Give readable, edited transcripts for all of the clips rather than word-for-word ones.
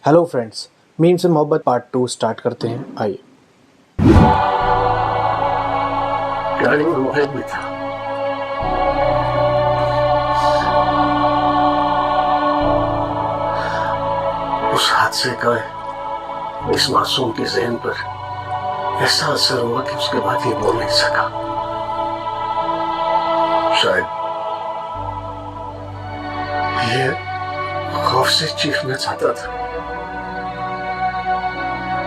Hello friends, meme से मोहब्बत part 2 start करते हैं। आइए। गाड़ी में मोबाइल भी था। उस हादसे का इस मासूम के ज़हन पर ऐसा असर हुआ कि उसके बाद ये बोल नहीं सका। शायद ये खौफ से चीखना चाहता था,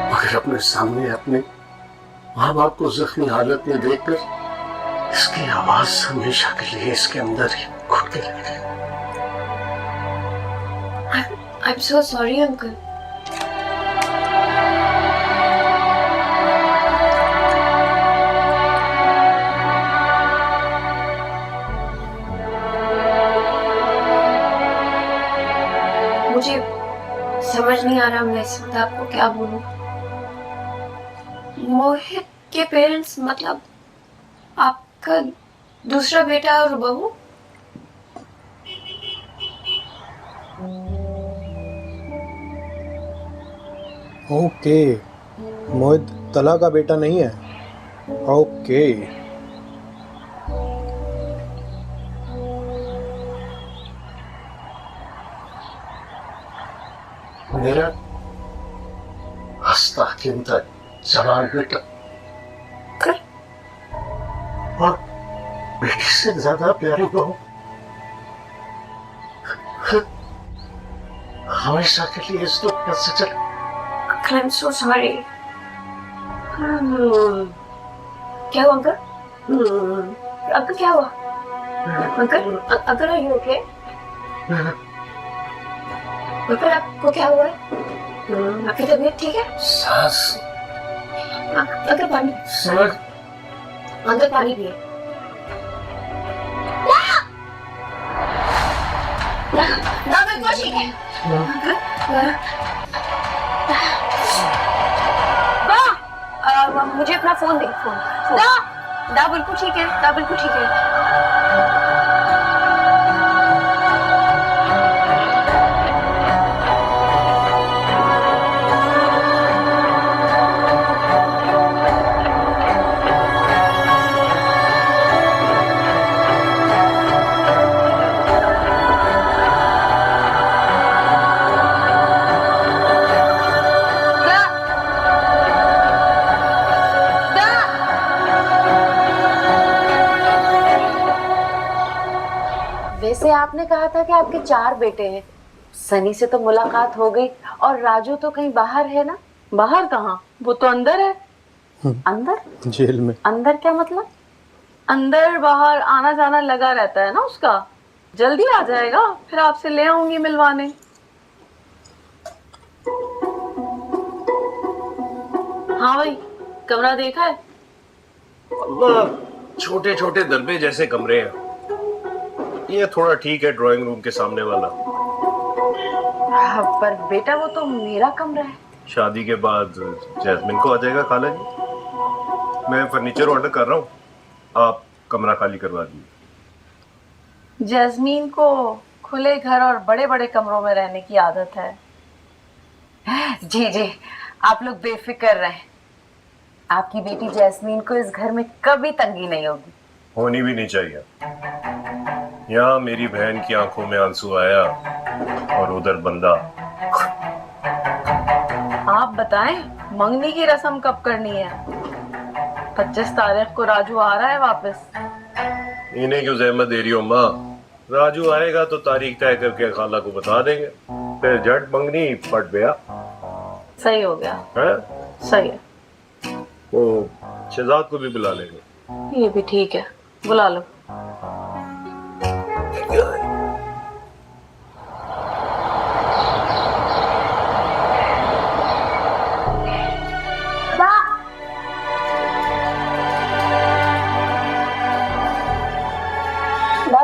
मगर अपने सामने अपने माँ बाप को जख्मी हालत में देखकर इसकी आवाज हमेशा के लिए इसके अंदर ही घुटने लगी। I'm so sorry, uncle. मुझे समझ नहीं आ रहा मैं इस वक्त आपको क्या बोलूं। मोहित के पेरेंट्स मतलब आपका दूसरा बेटा और बहू? ओके, मोहित तला का बेटा नहीं है। ओके। मेरा हंसता खेलता जवान बेटा और बेटी से ज्यादा प्यारी बहू हमेशा के लिए इस दुनिया से चले। Uncle, I'm so sorry. क्या हुआ अंकल? अंकल क्या हुआ? Uncle, uncle are you okay? Uncle आपको क्या हुआ है? आपकी तबीयत ठीक है? सांस अंकल पानी, समझ अंकल पानी पिए। ना बिल्कुल ठीक है। मुझे अपना फोन दे। फोन दा बिल्कुल ठीक है। दा बिल्कुल ठीक है। वैसे आपने कहा था कि आपके 4 बेटे हैं। सनी से तो मुलाकात हो गई और राजू तो कहीं बाहर है ना? बाहर कहाँ, वो तो अंदर है। अंदर? जेल में। अंदर क्या मतलब? अंदर बाहर आना जाना लगा रहता है ना उसका। जल्दी आ जाएगा, फिर आपसे ले आऊंगी मिलवाने। हाँ भाई, कमरा देखा है? अल्लाह, छोटे छोटे दरबे जैसे कमरे हैं। ये थोड़ा ठीक है, ड्राइंग रूम के सामने वाला। पर बेटा वो तो मेरा कमरा है। शादी के बाद जैस्मिन को आ जाएगा खाला जी। मैं फर्नीचर ऑर्डर कर रहा हूँ, आप कमरा खाली करवा दीजिए। जैस्मीन को खुले घर और बड़े बड़े कमरों में रहने की आदत है। जी जी, आप लोग बेफिक्र रहें। आपकी बेटी जैस्मीन को इस घर में कभी तंगी नहीं होगी। होनी भी नहीं चाहिए। यहाँ मेरी बहन की आंखों में आंसू आया और उधर बंदा। आप बताएं, मंगनी की रस्म कब करनी है? 25 तारीख को राजू आ रहा है वापस। इन्हें क्यों जहमत दे रही हो माँ? राजू आएगा तो तारीख तय करके खाला को बता देंगे, फिर झट मंगनी पट गया। सही हो गया है? सही है। वो शहजाद को भी बुला लेंगे। ये भी ठीक है, बुला लो।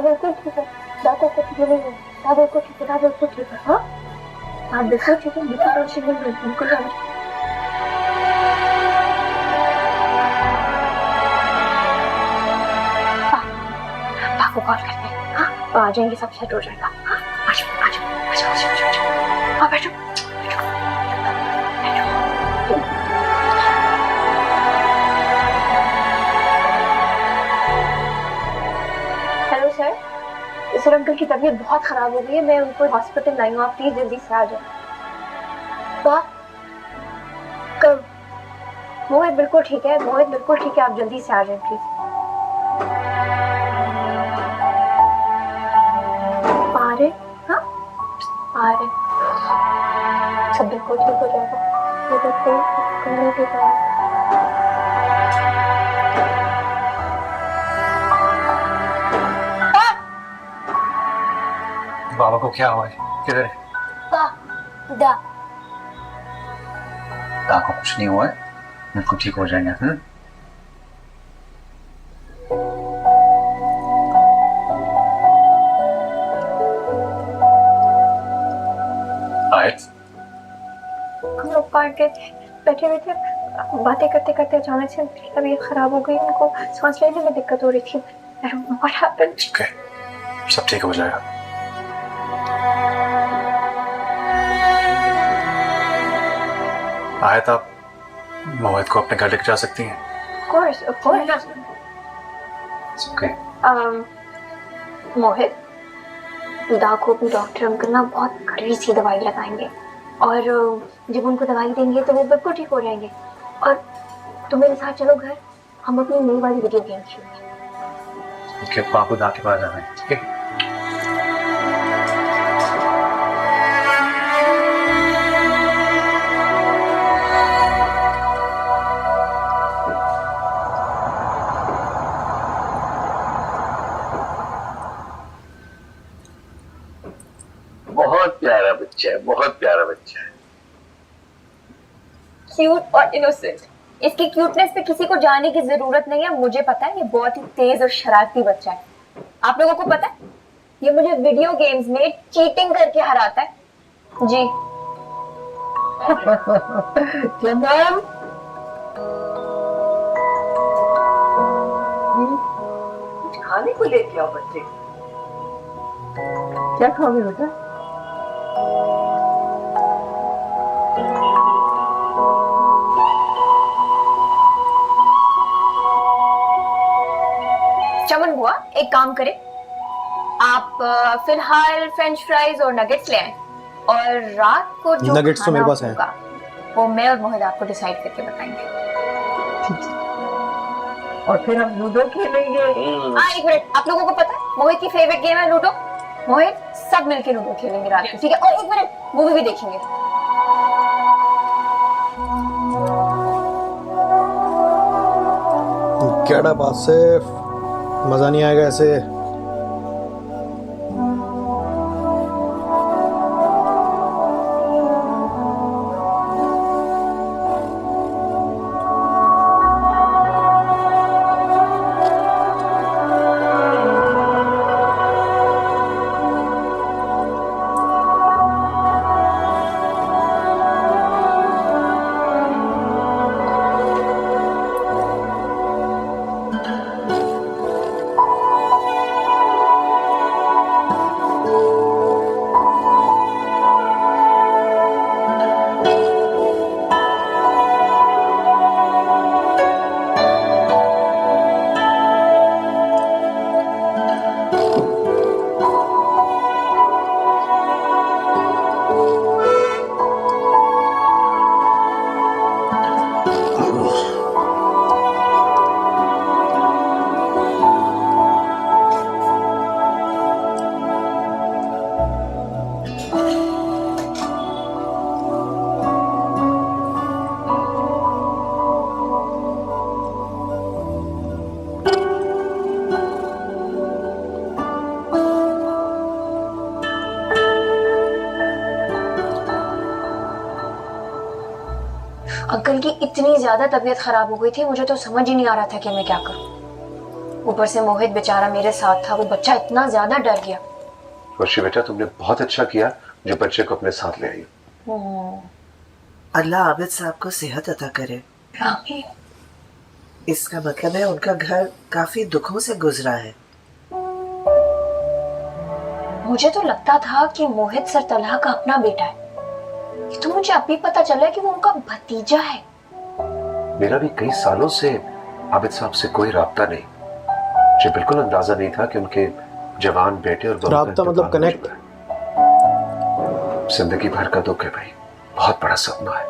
बिल्कुल ठीक है। बिल्कुल ठीक है। बिल्कुल ठीक है। हाँ, आप बिल्कुल ठीक है। बिल्कुल पापा को कॉल करते हैं। हाँ, आ जाएंगे, सब सेट हो जाएगा। हाँ, आ जाओ आ जाओ आ जाओ आ जाओ। हाँ, बैठो बैठो। सर अंकल की तबीयत बहुत खराब हो गई है, मैं उनको हॉस्पिटल लाई हूँ, आप प्लीज जल्दी से आ जाओ। कब? मोहित बिल्कुल ठीक है, मोहित बिल्कुल ठीक है, आप जल्दी से आ जाए प्लीज। आ रहे? हाँ आ रहे, सब बिल्कुल ठीक हो जाएगा, बिल्कुल ठीक हो जाएगा। बाबा को क्या हुआ है? किधर है? दा को कुछ नहीं हुआ है, बिल्कुल ठीक हो जाएंगे। हम लोग पार्क के बैठे हुए थे, बातें करते करते अचानक से उनकी तबीयत खराब हो गई, उनको सांस लेने में दिक्कत हो रही थी। What happened? Okay, सब ठीक हो जाएगा। आयत, आप मोहित को अपने घर लेकर जा सकती हैं। Of course. Okay. मोहित, दा को भी डॉक्टर अंकल ना बहुत कड़वी सी दवाई लगाएंगे और जब उनको दवाई देंगे तो वो बिल्कुल ठीक हो जाएंगे। और तुम मेरे साथ चलो घर, हम अपनी नई वाली वीडियो गेम खेलेंगे। ओके, आपको दा के पास जाना है, ठीक है? बहुत प्यारा बच्चा है, बहुत प्यारा बच्चा है। क्यूट और इनोसेंट, इसकी क्यूटनेस पे किसी को जाने की जरूरत नहीं है। मुझे पता है ये बहुत ही तेज और शरारती बच्चा है। आप लोगों को पता है ये मुझे वीडियो गेम्स में चीटिंग करके हराता है जी। चंदन, खाने को लेके आओ बच्चे। क्या खाओगे बेटा? चमन बुआ, एक काम करें, आप फिलहाल फ्रेंच फ्राइज और नगेट्स ले आए और रात को जो नगेट्स तो मेरे पास हैं। होगा वो मैं और मोहित आपको डिसाइड करके बताएंगे। और फिर हम लूडो खेलेंगे। हाँ एक मिनट, आप लोगों को पता है मोहित की फेवरेट गेम है लूडो। मोहित, सब मिलके लूडो खेलेंगे रात को, ठीक है? और एक मिनट, मूवी भी देखेंगे। क्या बात से मजा नहीं आएगा ऐसे। अंकल की इतनी ज्यादा तबीयत खराब हो गई थी, मुझे तो समझ ही नहीं आ रहा था कि मैं क्या करूं। ऊपर से मोहित बेचारा मेरे साथ था, वो बच्चा इतना ज्यादा डर गया। वर्षी बेटा, तुमने बहुत अच्छा किया जो बच्चे को अपने साथ ले आई। अल्लाह आबिद साहब को सेहत अता करे। इसका मतलब है उनका घर काफी दुखों से गुजरा है। मुझे तो लगता था कि मोहित सर तलहा का अपना बेटा है, ये तो मुझे अभी पता चला कि वो उनका भतीजा है। मेरा भी कई सालों से आबिद साहब से कोई राब्ता नहीं। मुझे बिल्कुल अंदाजा नहीं था कि उनके जवान बेटे और बहू का राब्ता मतलब इंतकाल हो कनेक्ट। चुका है। जिंदगी भर का दुख है भाई, बहुत बड़ा सपना है।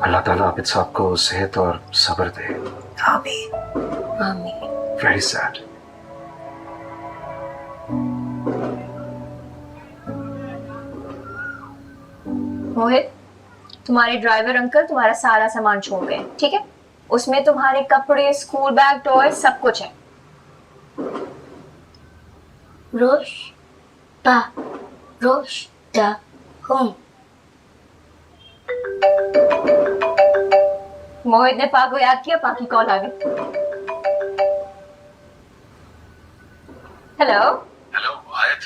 अल्लाह ताला आबिद साहब को सेहत और सब्र दे। आमीन। आमीन। Very sad. मोहित, तुम्हारे ड्राइवर अंकल तुम्हारा सारा सामान छोड़ गए, ठीक है? उसमें तुम्हारे कपड़े, स्कूल बैग, टॉय सब कुछ है। रोशता हूँ। मोहित ने पा को याद किया, पा की कॉल आ गई। हेलो हेलो आयत,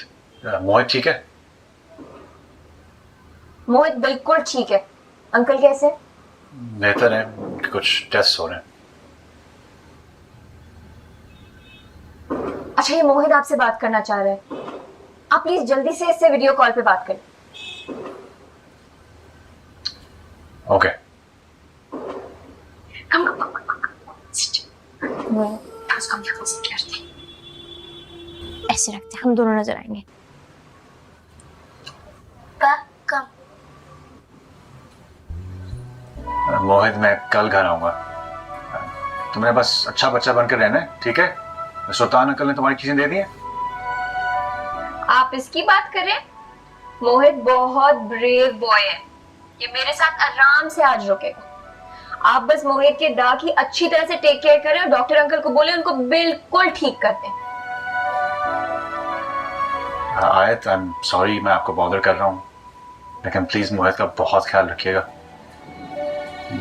मोहित ठीक है? मोहित बिल्कुल ठीक है। अंकल कैसे? बेहतर है, उनके कुछ टेस्ट हो रहे हैं। अच्छा, ये मोहित आपसे बात करना चाह रहा है। आप प्लीज जल्दी से इससे वीडियो कॉल पे बात करें। ओके। ऐसे रखते हैं, हम दोनों नजर आएंगे। मोहित मैं कल घर आऊंगा। तुम्हें बस अच्छा बच्चा बनकर रहना है, ठीक है? सुल्तान अंकल ने तुम्हारी चीजें दे दी हैं। आप इसकी बात कर रहे हैं? मोहित बहुत ब्रेव बॉय है, ये मेरे साथ आराम से आज रुकेगा। आप बस मोहित के दाग की अच्छी तरह से टेक केयर करें और डॉक्टर अंकल को बोले उनको बिल्कुल ठीक कर दें। आयत, आई एम सॉरी मैं आपको बॉदर कर रहा हूँ, लेकिन प्लीज मोहित का बहुत ख्याल रखिएगा।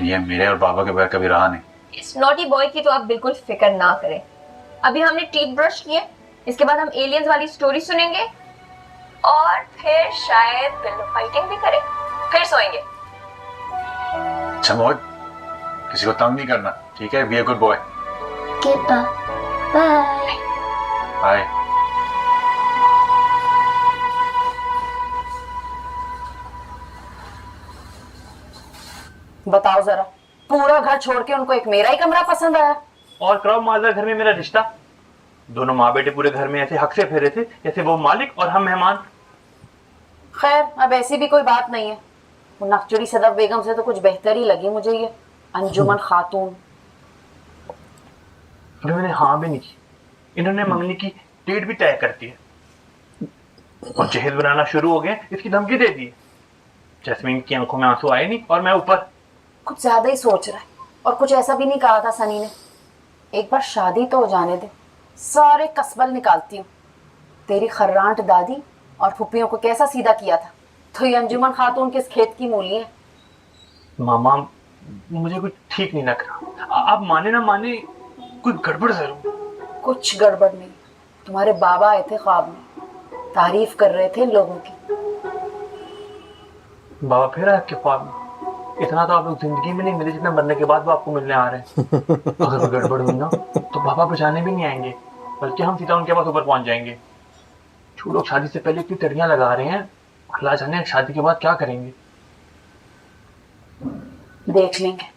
ये मेरे और बाबा के बगैर कभी रहा नहीं। इस नॉटी बॉय की तो आप बिल्कुल फिक्र ना करें। अभी हमने टीथ ब्रश किए, इसके बाद हम एलियंस वाली स्टोरी सुनेंगे और फिर शायद पिलो फाइटिंग भी करें, फिर सोएंगे। अच्छा मोहित, किसी को तंग नहीं करना, ठीक है? Be a good boy. Bye. Bye. बताओ जरा, पूरा घर छोड़ के उनको एक मेरा ही कमरा पसंद आया? और कराओ माजरा घर में मेरा रिश्ता। दोनों माँ बेटे पूरे घर में ऐसे हक से फेरे थे जैसे वो मालिक और हम मेहमान। खैर, अब ऐसी भी कोई बात नहीं है। वो नकचुरी सदफ बेगम से तो कुछ बेहतर ही लगी मुझे ये अंजुमन खातून। इन्होंने हाँ भी नहीं की, इन्होंने मंगनी की डेट भी तय करती है और जहेज बनाना शुरू हो गए, इसकी धमकी दे दी। जैस्मीन की आंखों में आंसू आए नहीं और मैं ऊपर। कुछ ज्यादा ही सोच रहा है, और कुछ ऐसा भी नहीं कहा था सनी ने। एक बार शादी तो हो जाने दे, सारे कसबल निकालती हूँ। तेरी खर्रांट दादी और फुप्पियों को कैसा सीधा किया था, तो ये अंजुमन खातून किस खेत की मूली है। मामा मुझे कुछ ठीक नहीं लग रहा, आप माने ना माने कुछ गड़बड़ जरूर। कुछ गड़बड़ नहीं। तुम्हारे बाबा आए थे ख्वाब में, तारीफ कर रहे थे लोगों की। बाबा फिर आए आपके ख्वाब में? इतना तो आप लोग जिंदगी में नहीं मिले जितना मरने के बाद वो आपको मिलने आ रहे हैं। अगर कोई गड़बड़ हुई ना तो बाबा बचाने भी नहीं आएंगे, बल्कि हम सीधा उनके पास ऊपर पहुंच जाएंगे। जो लोग शादी से पहले इतनी तड़ियां लगा रहे हैं, अल्लाह जाने शादी के बाद क्या करेंगे। देख लेंगे।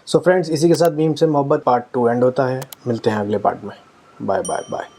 सो फ्रेंड्स, इसी के साथ मीम से मोहब्बत पार्ट 2 एंड होता है। मिलते हैं अगले पार्ट में। Bye bye bye.